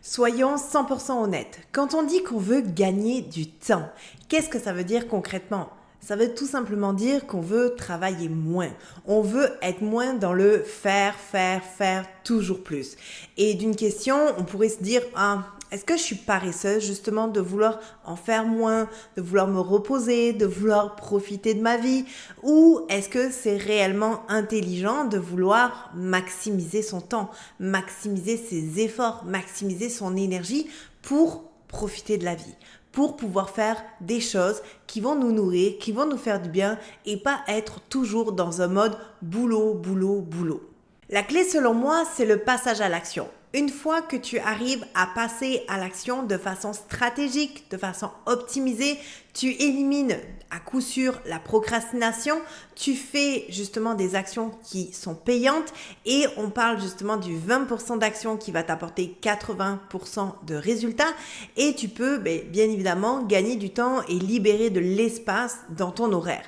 Soyons 100% honnêtes. Quand on dit qu'on veut gagner du temps, qu'est-ce que ça veut dire concrètement? Ça veut tout simplement dire qu'on veut travailler moins. On veut être moins dans le faire, toujours plus. Et d'une question, on pourrait se dire, est-ce que je suis paresseuse justement de vouloir en faire moins, de vouloir me reposer, de vouloir profiter de ma vie? Ou est-ce que c'est réellement intelligent de vouloir maximiser son temps, maximiser ses efforts, maximiser son énergie pour profiter de la vie, pour pouvoir faire des choses qui vont nous nourrir, qui vont nous faire du bien et pas être toujours dans un mode boulot, boulot, boulot. La clé selon moi, c'est le passage à l'action. Une fois que tu arrives à passer à l'action de façon stratégique, de façon optimisée, tu élimines à coup sûr la procrastination, tu fais justement des actions qui sont payantes et on parle justement du 20% d'actions qui va t'apporter 80% de résultats et tu peux bien évidemment gagner du temps et libérer de l'espace dans ton horaire.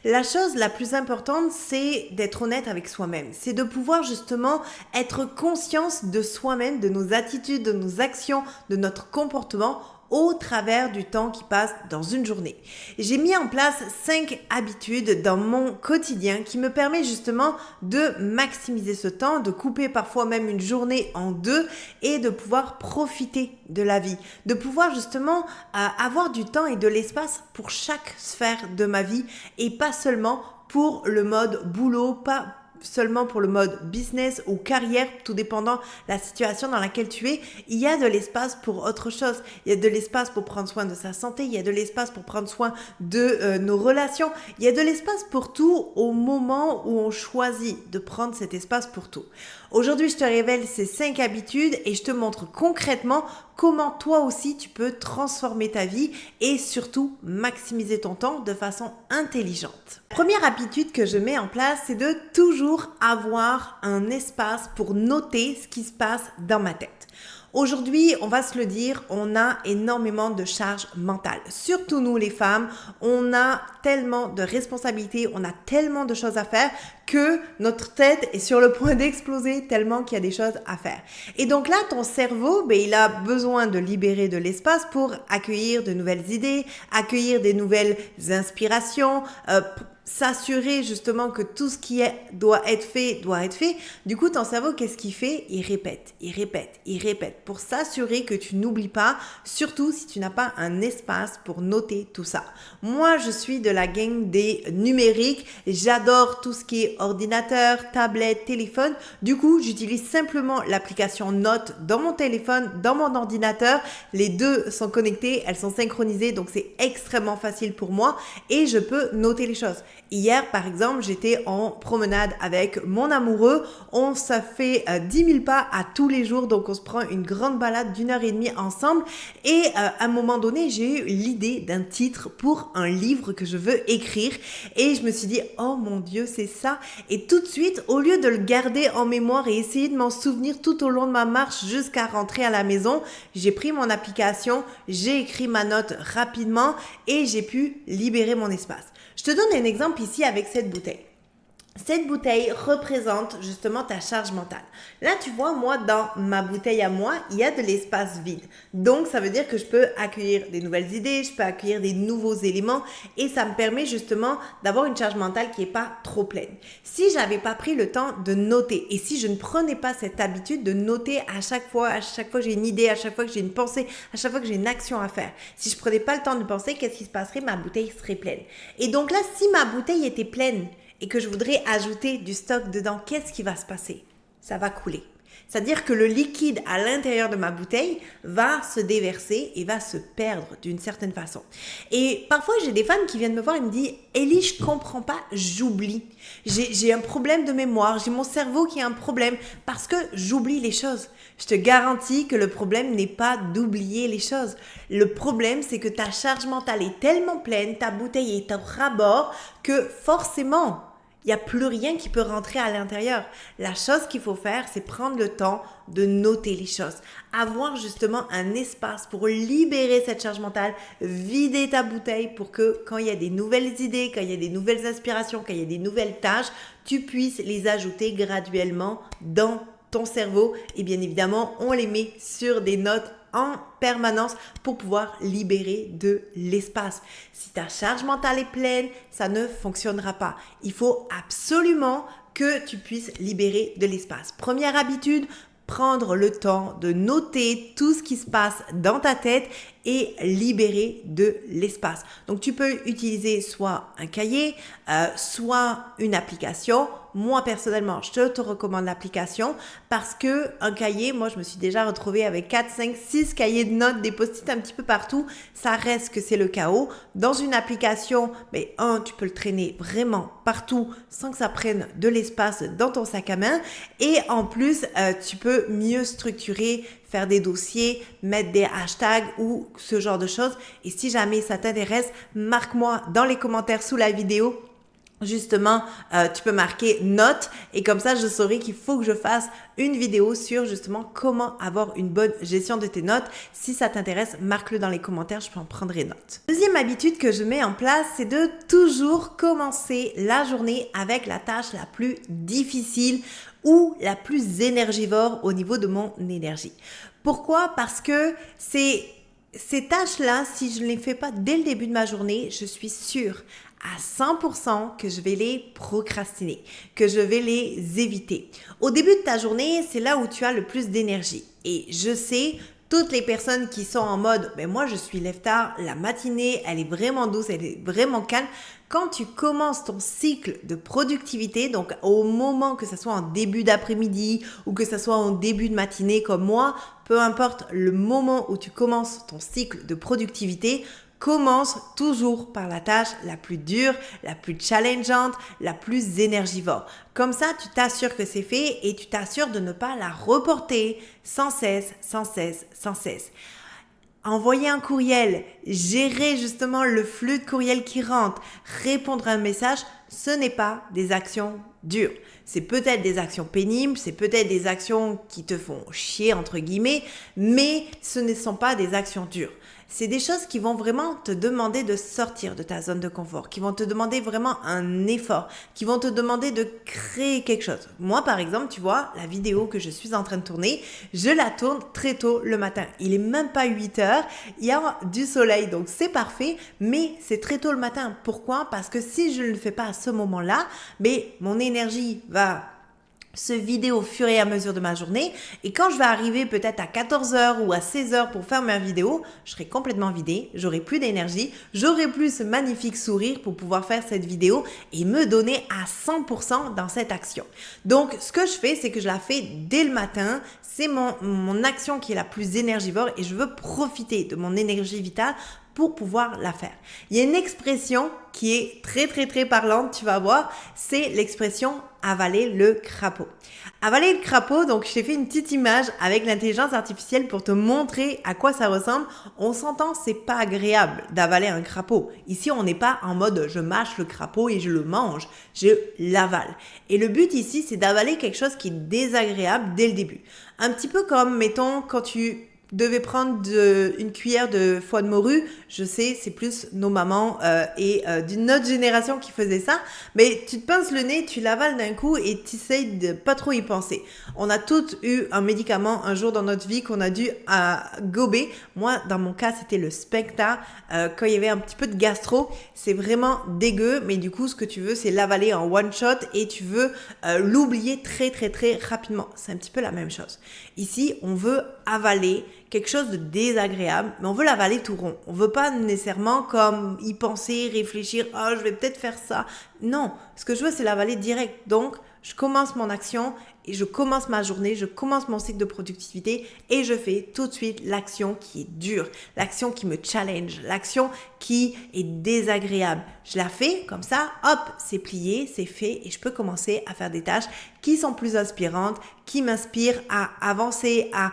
La chose la plus importante, c'est d'être honnête avec soi-même, c'est de pouvoir justement être conscience de soi-même, de nos attitudes, de nos actions, de notre comportement au travers du temps qui passe dans une journée. J'ai mis en place 5 habitudes dans mon quotidien qui me permet justement de maximiser ce temps, de couper parfois même une journée en deux et de pouvoir profiter de la vie, de pouvoir justement avoir du temps et de l'espace pour chaque sphère de ma vie et pas seulement pour le mode boulot, pas seulement pour le mode business ou carrière, tout dépendant la situation dans laquelle tu es. Il y a de l'espace pour autre chose. Il y a de l'espace pour prendre soin de sa santé. Il y a de l'espace pour prendre soin de nos relations. Il y a de l'espace pour tout au moment où on choisit de prendre cet espace pour tout. Aujourd'hui, je te révèle ces 5 habitudes et je te montre concrètement comment toi aussi tu peux transformer ta vie et surtout maximiser ton temps de façon intelligente. Première habitude que je mets en place, c'est de toujours avoir un espace pour noter ce qui se passe dans ma tête. Aujourd'hui, on va se le dire, on a énormément de charges mentales. Surtout nous les femmes, on a tellement de responsabilités, on a tellement de choses à faire que notre tête est sur le point d'exploser tellement qu'il y a des choses à faire. Et donc là, ton cerveau, il a besoin de libérer de l'espace pour accueillir de nouvelles idées, accueillir des nouvelles inspirations, s'assurer justement que tout ce qui doit être fait. Du coup, ton cerveau, qu'est-ce qu'il fait? Il répète pour s'assurer que tu n'oublies pas, surtout si tu n'as pas un espace pour noter tout ça. Moi, je suis de la gang des numériques. J'adore tout ce qui est ordinateur, tablette, téléphone. Du coup, j'utilise simplement l'application Notes dans mon téléphone, dans mon ordinateur. Les deux sont connectés, elles sont synchronisées, donc c'est extrêmement facile pour moi et je peux noter les choses. Hier, par exemple, j'étais en promenade avec mon amoureux. On se fait 10 000 pas à tous les jours. Donc, on se prend une grande balade d'1 heure et demie ensemble. Et à un moment donné, j'ai eu l'idée d'un titre pour un livre que je veux écrire. Et je me suis dit, oh mon Dieu, c'est ça. Et tout de suite, au lieu de le garder en mémoire et essayer de m'en souvenir tout au long de ma marche jusqu'à rentrer à la maison, j'ai pris mon application, j'ai écrit ma note rapidement et j'ai pu libérer mon espace. Je te donne un exemple ici avec cette bouteille. Cette bouteille représente justement ta charge mentale. Là, tu vois, moi, dans ma bouteille à moi, il y a de l'espace vide. Donc, ça veut dire que je peux accueillir des nouvelles idées, je peux accueillir des nouveaux éléments et ça me permet justement d'avoir une charge mentale qui n'est pas trop pleine. Si j'avais pas pris le temps de noter et si je ne prenais pas cette habitude de noter à chaque fois que j'ai une idée, à chaque fois que j'ai une pensée, à chaque fois que j'ai une action à faire, si je prenais pas le temps de penser, qu'est-ce qui se passerait? Ma bouteille serait pleine. Et donc là, si ma bouteille était pleine, et que je voudrais ajouter du stock dedans, qu'est-ce qui va se passer? Ça va couler. C'est-à-dire que le liquide à l'intérieur de ma bouteille va se déverser et va se perdre d'une certaine façon. Et parfois, j'ai des femmes qui viennent me voir et me disent « Ellie, je comprends pas, j'oublie. J'ai un problème de mémoire, j'ai mon cerveau qui a un problème parce que j'oublie les choses. » Je te garantis que le problème n'est pas d'oublier les choses. Le problème, c'est que ta charge mentale est tellement pleine, ta bouteille est au ras-bord que forcément, il n'y a plus rien qui peut rentrer à l'intérieur. La chose qu'il faut faire, c'est prendre le temps de noter les choses. Avoir justement un espace pour libérer cette charge mentale, vider ta bouteille pour que quand il y a des nouvelles idées, quand il y a des nouvelles inspirations, quand il y a des nouvelles tâches, tu puisses les ajouter graduellement dans ton cerveau et bien évidemment, on les met sur des notes en permanence pour pouvoir libérer de l'espace. Si ta charge mentale est pleine, ça ne fonctionnera pas. Il faut absolument que tu puisses libérer de l'espace. Première habitude, prendre le temps de noter tout ce qui se passe dans ta tête et libérer de l'espace. Donc, tu peux utiliser soit un cahier, soit une application. Moi, personnellement, je te recommande l'application parce que un cahier, moi, je me suis déjà retrouvée avec 4, 5, 6 cahiers de notes, des post-it un petit peu partout. Ça reste que c'est le chaos. Dans une application, tu peux le traîner vraiment partout sans que ça prenne de l'espace dans ton sac à main. Et en plus, tu peux mieux structurer, faire des dossiers, mettre des hashtags ou ce genre de choses. Et si jamais ça t'intéresse, marque-moi dans les commentaires sous la vidéo. Justement, tu peux marquer notes et comme ça, je saurai qu'il faut que je fasse une vidéo sur justement comment avoir une bonne gestion de tes notes. Si ça t'intéresse, marque-le dans les commentaires, je en prendrai note. Deuxième habitude que je mets en place, c'est de toujours commencer la journée avec la tâche la plus difficile ou la plus énergivore au niveau de mon énergie. Pourquoi? Parce que ces tâches-là, si je ne les fais pas dès le début de ma journée, je suis sûre à 100% que je vais les procrastiner, que je vais les éviter. Au début de ta journée, c'est là où tu as le plus d'énergie. Et je sais, toutes les personnes qui sont en mode « moi je suis lève-tard, la matinée elle est vraiment douce, elle est vraiment calme », quand tu commences ton cycle de productivité, donc au moment que ce soit en début d'après-midi ou que ce soit en début de matinée comme moi, peu importe le moment où tu commences ton cycle de productivité, commence toujours par la tâche la plus dure, la plus challengeante, la plus énergivore. Comme ça, tu t'assures que c'est fait et tu t'assures de ne pas la reporter sans cesse, sans cesse, sans cesse. Envoyer un courriel, gérer justement le flux de courriel qui rentre, répondre à un message, ce n'est pas des actions dures. C'est peut-être des actions pénibles, c'est peut-être des actions qui te font chier entre guillemets, mais ce ne sont pas des actions dures. C'est des choses qui vont vraiment te demander de sortir de ta zone de confort, qui vont te demander vraiment un effort, qui vont te demander de créer quelque chose. Moi, par exemple, tu vois, la vidéo que je suis en train de tourner, je la tourne très tôt le matin. Il est même pas 8 heures, il y a du soleil, donc c'est parfait, mais c'est très tôt le matin. Pourquoi? Parce que si je ne le fais pas à ce moment-là, mon énergie va se vider au fur et à mesure de ma journée et quand je vais arriver peut-être à 14h ou à 16h pour faire ma vidéo, je serai complètement vidée, j'aurai plus d'énergie, j'aurai plus ce magnifique sourire pour pouvoir faire cette vidéo et me donner à 100% dans cette action. Donc, ce que je fais, c'est que je la fais dès le matin, c'est mon action qui est la plus énergivore et je veux profiter de mon énergie vitale pour pouvoir la faire. Il y a une expression qui est très très très parlante, tu vas voir, c'est l'expression avaler le crapaud. Avaler le crapaud, donc je t'ai fait une petite image avec l'intelligence artificielle pour te montrer à quoi ça ressemble. On s'entend, c'est pas agréable d'avaler un crapaud. Ici, on n'est pas en mode je mâche le crapaud et je le mange, je l'avale. Et le but ici, c'est d'avaler quelque chose qui est désagréable dès le début. Un petit peu comme, mettons, quand tu devais prendre une cuillère de foie de morue, je sais, c'est plus nos mamans et d'une autre génération qui faisaient ça, mais tu te pinces le nez, tu l'avales d'un coup et tu essayes de pas trop y penser. On a toutes eu un médicament un jour dans notre vie qu'on a dû gober. Moi, dans mon cas, c'était le Specta. Quand il y avait un petit peu de gastro, c'est vraiment dégueu, mais du coup, ce que tu veux, c'est l'avaler en one shot et tu veux l'oublier très, très, très rapidement. C'est un petit peu la même chose. Ici, on veut avaler quelque chose de désagréable, mais on veut l'avaler tout rond. On veut pas nécessairement comme y penser, réfléchir, « je vais peut-être faire ça ». Non, ce que je veux, c'est l'avaler direct. Donc, je commence mon action et je commence ma journée, je commence mon cycle de productivité et je fais tout de suite l'action qui est dure, l'action qui me challenge, l'action qui est désagréable. Je la fais comme ça, hop, c'est plié, c'est fait et je peux commencer à faire des tâches qui sont plus inspirantes, qui m'inspirent à avancer, à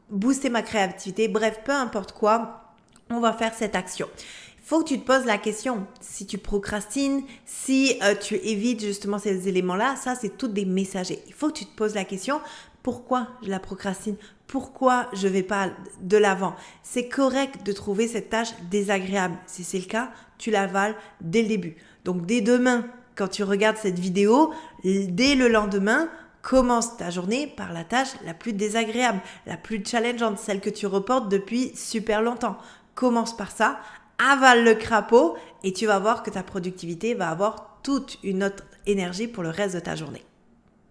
booster ma créativité, bref, peu importe quoi, on va faire cette action. Il faut que tu te poses la question, si tu procrastines, si tu évites justement ces éléments-là, ça c'est toutes des messagers. Il faut que tu te poses la question, pourquoi je la procrastine? Pourquoi je vais pas de l'avant? C'est correct de trouver cette tâche désagréable. Si c'est le cas, tu l'avales dès le début. Donc dès demain, quand tu regardes cette vidéo, dès le lendemain, commence ta journée par la tâche la plus désagréable, la plus challengeante, celle que tu reportes depuis super longtemps. Commence par ça, avale le crapaud et tu vas voir que ta productivité va avoir toute une autre énergie pour le reste de ta journée.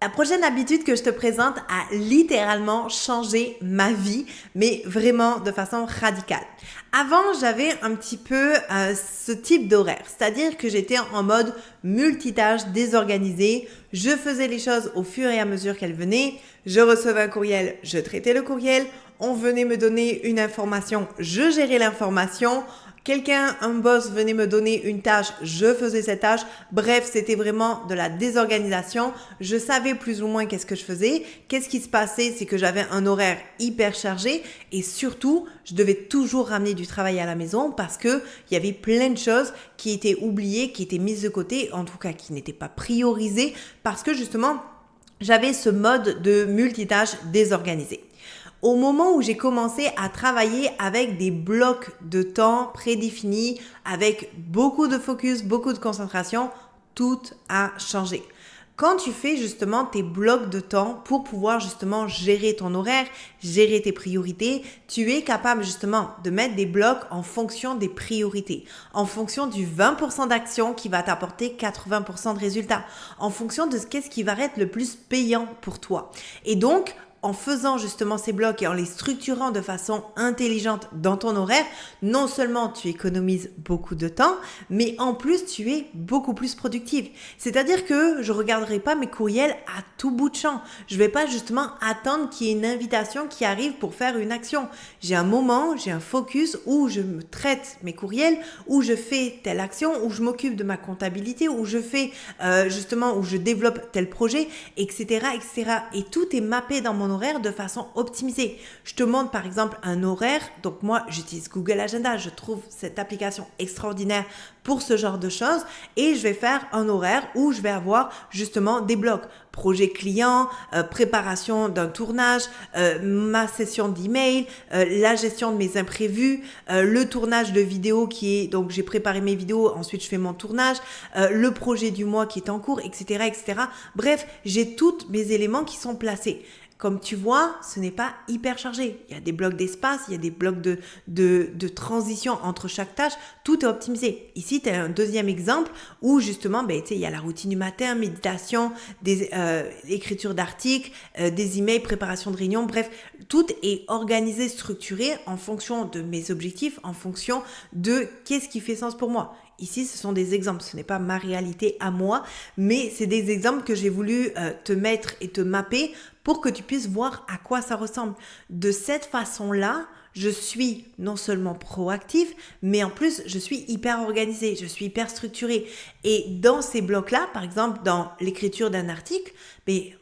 La prochaine habitude que je te présente a littéralement changé ma vie, mais vraiment de façon radicale. Avant, j'avais un petit peu ce type d'horaire, c'est-à-dire que j'étais en mode multitâche, désorganisée. Je faisais les choses au fur et à mesure qu'elles venaient. Je recevais un courriel, je traitais le courriel. On venait me donner une information, je gérais l'information. Un boss venait me donner une tâche, je faisais cette tâche. Bref, c'était vraiment de la désorganisation. Je savais plus ou moins qu'est-ce que je faisais. Qu'est-ce qui se passait, c'est que j'avais un horaire hyper chargé et surtout, je devais toujours ramener du travail à la maison parce que il y avait plein de choses qui étaient oubliées, qui étaient mises de côté, en tout cas qui n'étaient pas priorisées parce que justement, j'avais ce mode de multitâche désorganisé. Au moment où j'ai commencé à travailler avec des blocs de temps prédéfinis, avec beaucoup de focus, beaucoup de concentration, tout a changé. Quand tu fais justement tes blocs de temps pour pouvoir justement gérer ton horaire, gérer tes priorités, tu es capable justement de mettre des blocs en fonction des priorités, en fonction du 20% d'action qui va t'apporter 80% de résultats, en fonction de qu'est-ce qui va être le plus payant pour toi. Et donc, en faisant justement ces blocs et en les structurant de façon intelligente dans ton horaire, non seulement tu économises beaucoup de temps, mais en plus tu es beaucoup plus productive. C'est-à-dire que je regarderai pas mes courriels à tout bout de champ. Je vais pas justement attendre qu'il y ait une invitation qui arrive pour faire une action. J'ai un moment, j'ai un focus où je me traite mes courriels, où je fais telle action, où je m'occupe de ma comptabilité, où je fais où je développe tel projet, etc., etc. Et tout est mappé dans mon horaire de façon optimisée. Je te montre par exemple un horaire. Donc moi, j'utilise Google Agenda. Je trouve cette application extraordinaire pour ce genre de choses et je vais faire un horaire où je vais avoir justement des blocs. Projet client, préparation d'un tournage, ma session d'email, la gestion de mes imprévus, le tournage de vidéos donc j'ai préparé mes vidéos, ensuite je fais mon tournage, le projet du mois qui est en cours, etc., etc. Bref, j'ai tous mes éléments qui sont placés. Comme tu vois, ce n'est pas hyper chargé. Il y a des blocs d'espace, il y a des blocs de transition entre chaque tâche. Tout est optimisé. Ici, tu as un deuxième exemple où justement, il y a la routine du matin, méditation, écriture d'articles, des emails, préparation de réunions. Bref, tout est organisé, structuré en fonction de mes objectifs, en fonction de qu'est-ce qui fait sens pour moi. Ici, ce sont des exemples, ce n'est pas ma réalité à moi, mais c'est des exemples que j'ai voulu te mettre et te mapper pour que tu puisses voir à quoi ça ressemble. De cette façon-là, je suis non seulement proactive, mais en plus, je suis hyper organisée, je suis hyper structurée. Et dans ces blocs-là, par exemple, dans l'écriture d'un article,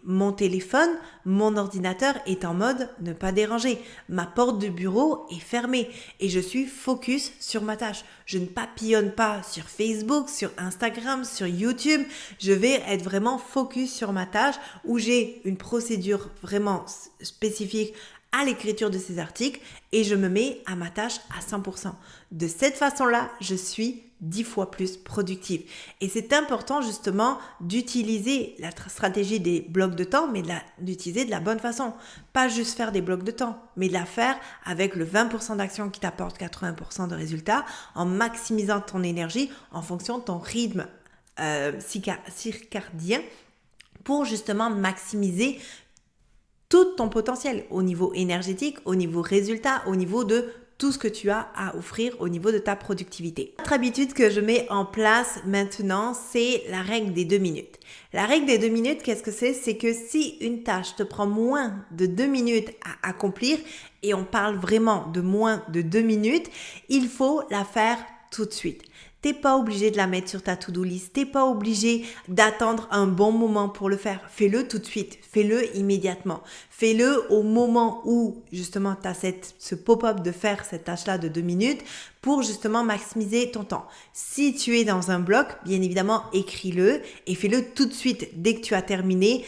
mon téléphone, mon ordinateur est en mode ne pas déranger. Ma porte de bureau est fermée et je suis focus sur ma tâche. Je ne papillonne pas sur Facebook, sur Instagram, sur YouTube. Je vais être vraiment focus sur ma tâche où j'ai une procédure vraiment spécifique à l'écriture de ces articles et je me mets à ma tâche à 100%. De cette façon-là, je suis 10 fois plus productive. Et c'est important justement d'utiliser la stratégie des blocs de temps, mais d'utiliser de la bonne façon. Pas juste faire des blocs de temps, mais de la faire avec le 20% d'action qui t'apporte 80% de résultats, en maximisant ton énergie en fonction de ton rythme circadien pour justement maximiser tout ton potentiel au niveau énergétique, au niveau résultat, au niveau de tout ce que tu as à offrir au niveau de ta productivité. L'autre habitude que je mets en place maintenant, c'est la règle des 2 minutes. La règle des 2 minutes, qu'est-ce que c'est? C'est que si une tâche te prend moins de 2 minutes à accomplir, et on parle vraiment de moins de 2 minutes, il faut la faire tout de suite. T'es pas obligé de la mettre sur ta to-do list, t'es pas obligé d'attendre un bon moment pour le faire. Fais-le tout de suite, fais-le immédiatement. Fais-le au moment où justement tu as ce pop-up de faire cette tâche-là de 2 minutes pour justement maximiser ton temps. Si tu es dans un bloc, bien évidemment, écris-le et fais-le tout de suite dès que tu as terminé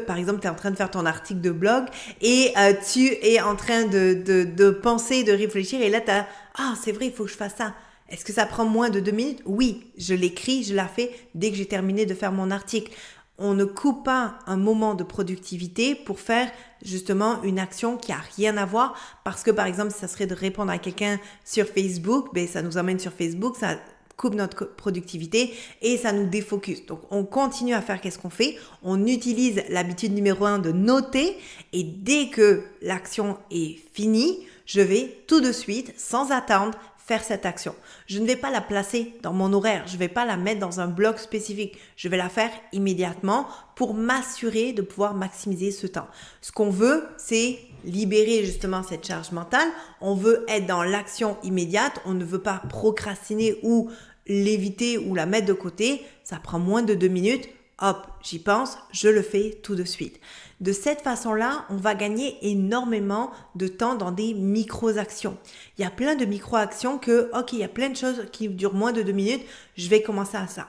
par exemple, tu es en train de faire ton article de blog et tu es en train de penser, de réfléchir et là tu as « Ah, c'est vrai, il faut que je fasse ça ». Est-ce que ça prend moins de 2 minutes? Oui, je l'écris, je la fais dès que j'ai terminé de faire mon article. On ne coupe pas un moment de productivité pour faire justement une action qui a rien à voir parce que par exemple, si ça serait de répondre à quelqu'un sur Facebook, ben ça nous emmène sur Facebook, ça coupe notre productivité et ça nous défocus. Donc, on continue à faire qu'est-ce qu'on fait. On utilise l'habitude numéro 1 de noter et dès que l'action est finie, je vais tout de suite, sans attendre, faire cette action. Je ne vais pas la placer dans mon horaire, je ne vais pas la mettre dans un bloc spécifique. Je vais la faire immédiatement pour m'assurer de pouvoir maximiser ce temps. Ce qu'on veut, c'est libérer justement cette charge mentale. On veut être dans l'action immédiate, on ne veut pas procrastiner ou l'éviter ou la mettre de côté. Ça prend moins de 2 minutes. Hop, j'y pense, je le fais tout de suite. De cette façon-là, on va gagner énormément de temps dans des micro-actions. Il y a plein de micro-actions il y a plein de choses qui durent moins de 2 minutes, je vais commencer à ça.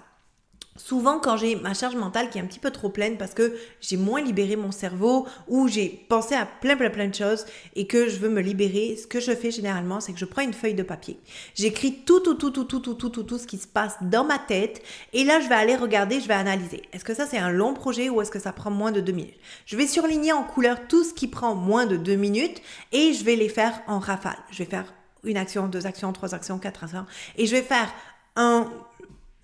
Souvent, quand j'ai ma charge mentale qui est un petit peu trop pleine parce que j'ai moins libéré mon cerveau ou j'ai pensé à plein de choses et que je veux me libérer, ce que je fais généralement, c'est que je prends une feuille de papier. J'écris tout ce qui se passe dans ma tête et là, je vais aller regarder, je vais analyser. Est-ce que ça, c'est un long projet ou est-ce que ça prend moins de 2 minutes? Je vais surligner en couleur tout ce qui prend moins de 2 minutes et je vais les faire en rafale. Je vais faire une action, 2 actions, 3 actions, 4 actions et je vais faire un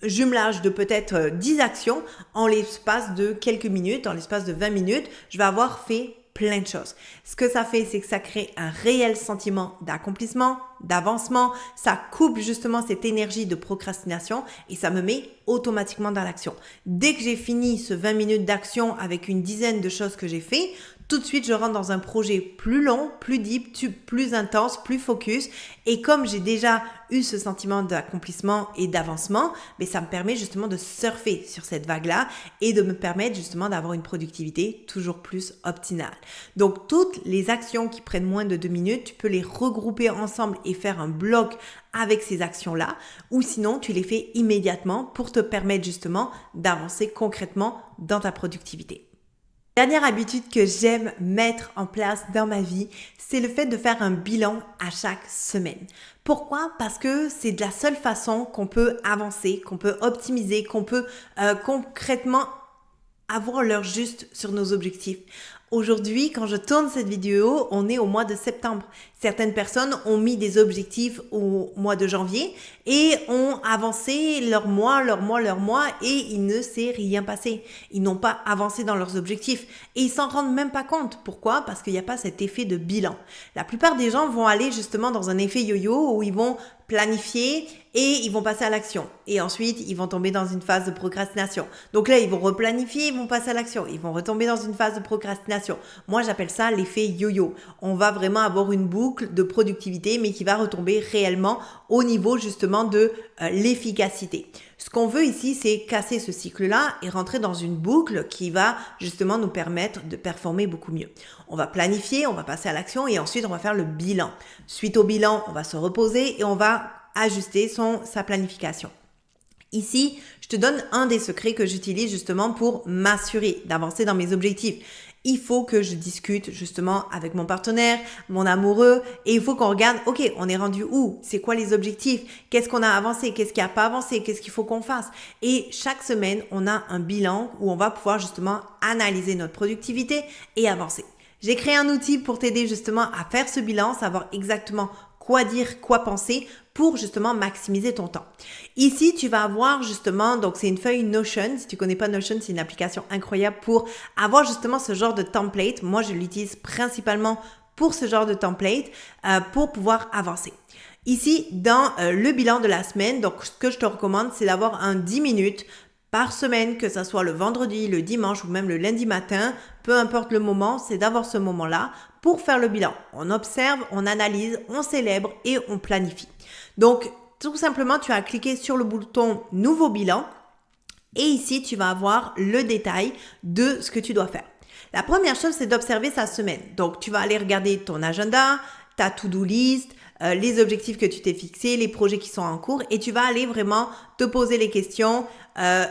jumelage de peut-être 10 actions en l'espace de quelques minutes, en l'espace de 20 minutes, je vais avoir fait plein de choses. Ce que ça fait, c'est que ça crée un réel sentiment d'accomplissement, d'avancement, ça coupe justement cette énergie de procrastination et ça me met automatiquement dans l'action. Dès que j'ai fini ce 20 minutes d'action avec une dizaine de choses que j'ai fait, tout de suite, je rentre dans un projet plus long, plus deep, plus intense, plus focus. Et comme j'ai déjà eu ce sentiment d'accomplissement et d'avancement, mais ça me permet justement de surfer sur cette vague-là et de me permettre justement d'avoir une productivité toujours plus optimale. Donc, toutes les actions qui prennent moins de 2 minutes, tu peux les regrouper ensemble et faire un bloc avec ces actions-là. Ou sinon, tu les fais immédiatement pour te permettre justement d'avancer concrètement dans ta productivité. Dernière habitude que j'aime mettre en place dans ma vie, c'est le fait de faire un bilan à chaque semaine. Pourquoi? Parce que c'est de la seule façon qu'on peut avancer, qu'on peut optimiser, qu'on peut concrètement avoir l'heure juste sur nos objectifs. Aujourd'hui, quand je tourne cette vidéo, on est au mois de septembre. Certaines personnes ont mis des objectifs au mois de janvier et ont avancé leur mois et il ne s'est rien passé. Ils n'ont pas avancé dans leurs objectifs et ils s'en rendent même pas compte. Pourquoi? Parce qu'il n'y a pas cet effet de bilan. La plupart des gens vont aller justement dans un effet yo-yo où ils vont planifier et ils vont passer à l'action. Et ensuite, ils vont tomber dans une phase de procrastination. Donc là, ils vont replanifier, ils vont passer à l'action. Ils vont retomber dans une phase de procrastination. Moi, j'appelle ça l'effet yo-yo. On va vraiment avoir une boucle de productivité, mais qui va retomber réellement au niveau justement de l'efficacité. Ce qu'on veut ici, c'est casser ce cycle-là et rentrer dans une boucle qui va justement nous permettre de performer beaucoup mieux. On va planifier, on va passer à l'action et ensuite on va faire le bilan. Suite au bilan, on va se reposer et on va ajuster sa planification. Ici, je te donne un des secrets que j'utilise justement pour m'assurer d'avancer dans mes objectifs. Il faut que je discute justement avec mon partenaire, mon amoureux, et il faut qu'on regarde, ok, on est rendu où? C'est quoi les objectifs? Qu'est-ce qu'on a avancé? Qu'est-ce qui n'a pas avancé? Qu'est-ce qu'il faut qu'on fasse? Et chaque semaine, on a un bilan où on va pouvoir justement analyser notre productivité et avancer. J'ai créé un outil pour t'aider justement à faire ce bilan, savoir exactement quoi dire, quoi penser pour justement maximiser ton temps. Ici, tu vas avoir justement, donc c'est une feuille Notion. Si tu connais pas Notion, c'est une application incroyable pour avoir justement ce genre de template. Moi, je l'utilise principalement pour ce genre de template pour pouvoir avancer. Ici, dans le bilan de la semaine, donc ce que je te recommande, c'est d'avoir un 10 minutes par semaine, que ça soit le vendredi, le dimanche ou même le lundi matin, peu importe le moment, c'est d'avoir ce moment-là pour faire le bilan. On observe, on analyse, on célèbre et on planifie. Donc, tout simplement, tu as cliqué sur le bouton Nouveau bilan et ici, tu vas avoir le détail de ce que tu dois faire. La première chose, c'est d'observer sa semaine. Donc, tu vas aller regarder ton agenda, ta to-do list, les objectifs que tu t'es fixés, les projets qui sont en cours et tu vas aller vraiment te poser les questions.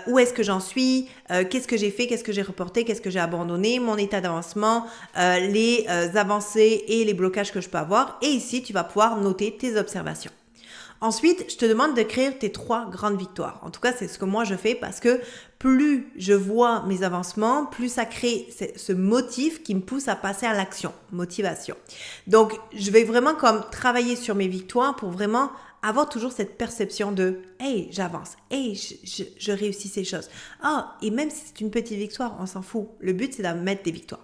Où est-ce que j'en suis? Qu'est-ce que j'ai fait? Qu'est-ce que j'ai reporté? Qu'est-ce que j'ai abandonné? Mon état d'avancement, les avancées et les blocages que je peux avoir. Et ici, tu vas pouvoir noter tes observations. Ensuite, je te demande d'écrire tes 3 grandes victoires. En tout cas, c'est ce que moi je fais parce que plus je vois mes avancements, plus ça crée ce motif qui me pousse à passer à l'action, motivation. Donc, je vais vraiment comme travailler sur mes victoires pour vraiment avoir toujours cette perception de « Hey, j'avance. Hey, je réussis ces choses. » Ah, et même si c'est une petite victoire, on s'en fout. Le but, c'est d'en mettre des victoires.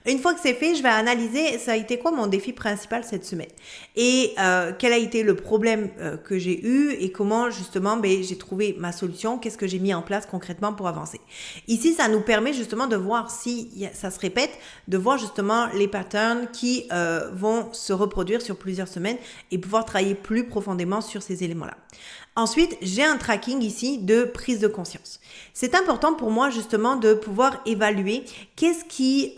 Une fois que c'est fait, je vais analyser ça a été quoi mon défi principal cette semaine et quel a été le problème que j'ai eu et comment justement j'ai trouvé ma solution, qu'est-ce que j'ai mis en place concrètement pour avancer. Ici, ça nous permet justement de voir si ça se répète, de voir justement les patterns qui vont se reproduire sur plusieurs semaines et pouvoir travailler plus profondément sur ces éléments-là. Ensuite, j'ai un tracking ici de prise de conscience. C'est important pour moi justement de pouvoir évaluer qu'est-ce qui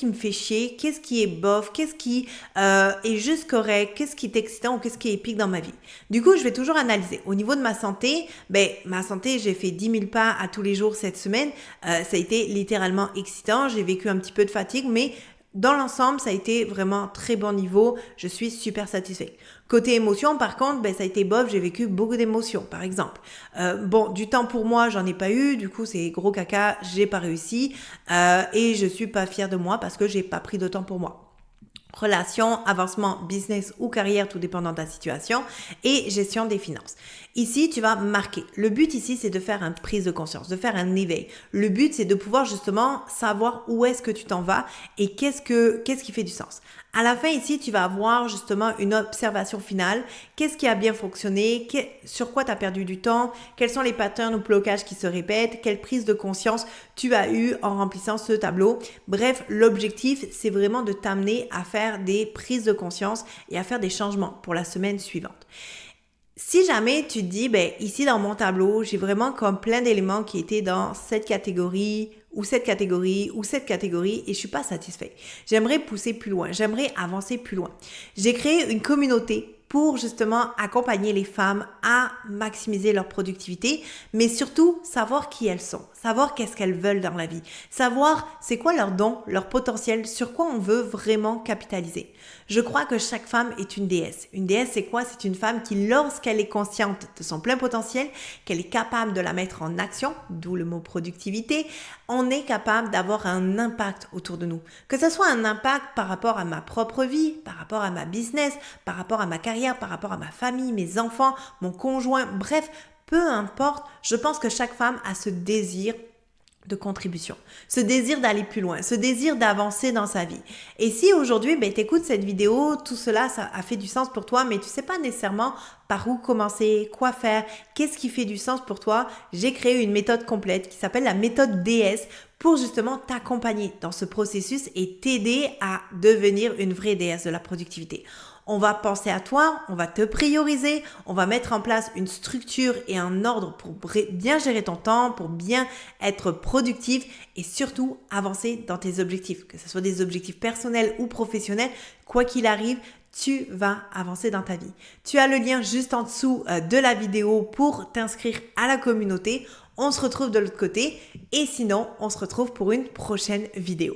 me fait chier, qu'est-ce qui est bof, qu'est-ce qui est juste correct, qu'est-ce qui est excitant ou qu'est-ce qui est épique dans ma vie. Du coup, je vais toujours analyser. Au niveau de ma santé, j'ai fait 10 000 pas à tous les jours cette semaine. Ça a été littéralement excitant. J'ai vécu un petit peu de fatigue, mais dans l'ensemble, ça a été vraiment très bon niveau. Je suis super satisfaite. Côté émotion, par contre, ça a été bof. J'ai vécu beaucoup d'émotions, par exemple. Du temps pour moi, j'en ai pas eu. Du coup, c'est gros caca. J'ai pas réussi et je suis pas fière de moi parce que j'ai pas pris de temps pour moi. Relation, avancement, business ou carrière, tout dépendant de ta situation, et gestion des finances. Ici, tu vas marquer. Le but ici, c'est de faire une prise de conscience, de faire un éveil. Le but, c'est de pouvoir justement savoir où est-ce que tu t'en vas et qu'est-ce qui fait du sens. À la fin ici, tu vas avoir justement une observation finale. Qu'est-ce qui a bien fonctionné? Sur quoi tu as perdu du temps? Quels sont les patterns ou blocages qui se répètent? Quelle prise de conscience tu as eu en remplissant ce tableau? Bref, l'objectif, c'est vraiment de t'amener à faire des prises de conscience et à faire des changements pour la semaine suivante. Si jamais tu te dis, ici dans mon tableau, j'ai vraiment comme plein d'éléments qui étaient dans cette catégorie ou cette catégorie ou cette catégorie et je suis pas satisfait. J'aimerais pousser plus loin, j'aimerais avancer plus loin. J'ai créé une communauté pour justement accompagner les femmes à maximiser leur productivité, mais surtout savoir qui elles sont, savoir qu'est-ce qu'elles veulent dans la vie, savoir c'est quoi leur don, leur potentiel, sur quoi on veut vraiment capitaliser. Je crois que chaque femme est une déesse. Une déesse, c'est quoi? C'est une femme qui, lorsqu'elle est consciente de son plein potentiel, qu'elle est capable de la mettre en action, d'où le mot productivité, on est capable d'avoir un impact autour de nous. Que ce soit un impact par rapport à ma propre vie, par rapport à ma business, par rapport à ma carrière, par rapport à ma famille, mes enfants, mon conjoint, bref, peu importe, je pense que chaque femme a ce désir de contribution, ce désir d'aller plus loin, ce désir d'avancer dans sa vie. Et si aujourd'hui, t'écoutes cette vidéo, tout cela, ça a fait du sens pour toi, mais tu sais pas nécessairement par où commencer, quoi faire, qu'est-ce qui fait du sens pour toi, j'ai créé une méthode complète qui s'appelle la méthode DS pour justement t'accompagner dans ce processus et t'aider à devenir une vraie déesse de la productivité. On va penser à toi, on va te prioriser, on va mettre en place une structure et un ordre pour bien gérer ton temps, pour bien être productif et surtout avancer dans tes objectifs, que ce soit des objectifs personnels ou professionnels, quoi qu'il arrive, tu vas avancer dans ta vie. Tu as le lien juste en dessous de la vidéo pour t'inscrire à la communauté. On se retrouve de l'autre côté et sinon, on se retrouve pour une prochaine vidéo.